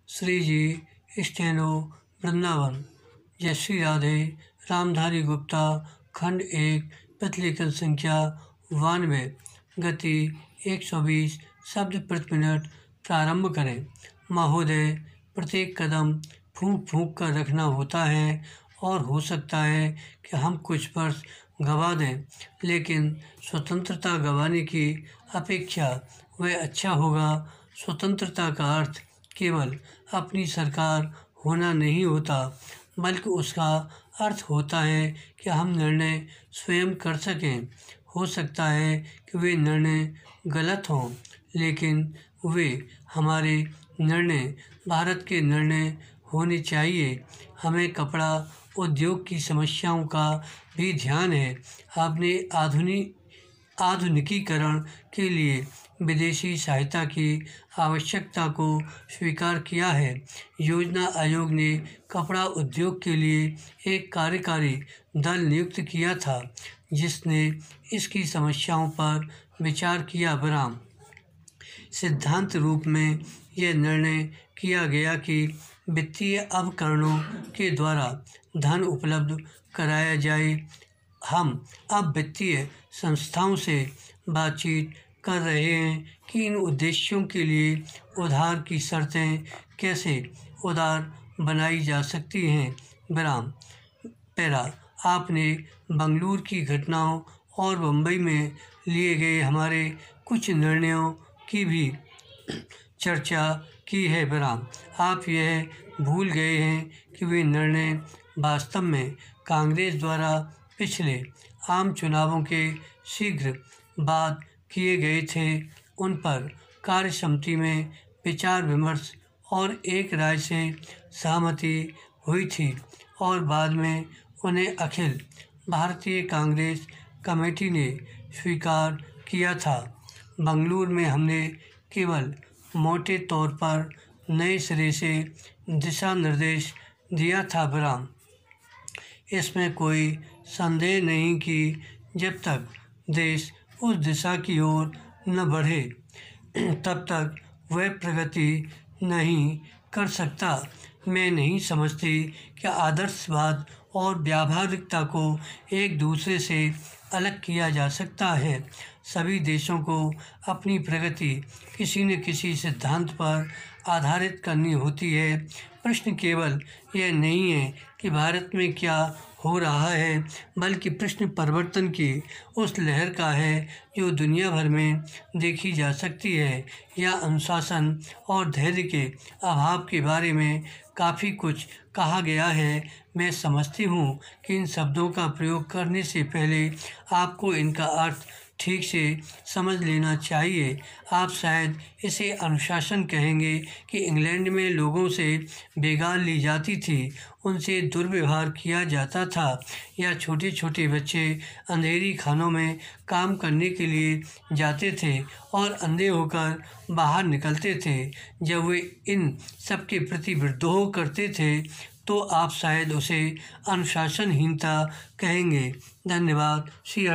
श्री जी steno Vrindavan. जय श्री राधे। रामधारी गुप्ता खंड 1 प्रतिलेखन संख्या 92 गति 120 शब्द प्रति मिनट। प्रारंभ करें। महोदय, प्रत्येक कदम फूंक फूंक कर रखना होता है और हो सकता है कि हम कुछ वर्ष गंवा दें, लेकिन स्वतंत्रता गंवाने की अपेक्षा वह अच्छा होगा। स्वतंत्रता का अर्थ केवल अपनी सरकार होना नहीं होता, बल्कि उसका अर्थ होता है कि हम निर्णय स्वयं कर सकें। हो सकता है कि वे निर्णय गलत हों, लेकिन वे हमारे निर्णय भारत के निर्णय होने चाहिए। हमें कपड़ा उद्योग की समस्याओं का भी ध्यान है। आपने आधुनिकीकरण के लिए विदेशी सहायता की आवश्यकता को स्वीकार किया है। योजना आयोग ने कपड़ा उद्योग के लिए एक कार्यकारी दल नियुक्त किया था, जिसने इसकी समस्याओं पर विचार किया। बराम सिद्धांत रूप में यह निर्णय किया गया कि वित्तीय उपकरणों के द्वारा धन उपलब्ध कराया जाए। हम अब वित्तीय संस्थाओं से बातचीत कर रहे हैं कि इन उद्देश्यों के लिए उधार की शर्तें कैसे उदार बनाई जा सकती हैं। विराम। पैरा। आपने बंगलुरु की घटनाओं और मुंबई में लिए गए हमारे कुछ निर्णयों की भी चर्चा की है। विराम। आप यह भूल गए हैं कि वे निर्णय वास्तव में कांग्रेस द्वारा पिछले आम चुनावों के शीघ्र बाद किए गए थे। उन पर कार्यसमिति में विचार विमर्श और एक राय से सहमति हुई थी और बाद में उन्हें अखिल भारतीय कांग्रेस कमेटी ने स्वीकार किया था। बंगलुरु में हमने केवल मोटे तौर पर नए सिरे से दिशा निर्देश दिया था। विराम। इसमें कोई संदेह नहीं कि जब तक देश उस दिशा की ओर न बढ़े, तब तक वह प्रगति नहीं कर सकता। मैं नहीं समझती कि आदर्शवाद और व्यावहारिकता को एक दूसरे से अलग किया जा सकता है। सभी देशों को अपनी प्रगति किसी न किसी सिद्धांत पर आधारित करनी होती है। प्रश्न केवल यह नहीं है कि भारत में क्या हो रहा है, बल्कि प्रश्न परिवर्तन की उस लहर का है जो दुनिया भर में देखी जा सकती है। या अनुशासन और धैर्य के अभाव के बारे में काफ़ी कुछ कहा गया है। मैं समझती हूँ कि इन शब्दों का प्रयोग करने से पहले आपको इनका अर्थ ठीक से समझ लेना चाहिए। आप शायद इसे अनुशासन कहेंगे कि इंग्लैंड में लोगों से बेगार ली जाती थी, उनसे दुर्व्यवहार किया जाता था, या छोटे छोटे बच्चे अंधेरी खानों में काम करने के लिए जाते थे और अंधे होकर बाहर निकलते थे। जब वे इन सब के प्रति विद्रोह करते थे तो आप शायद उसे अनुशासनहीनता कहेंगे। धन्यवाद। श्री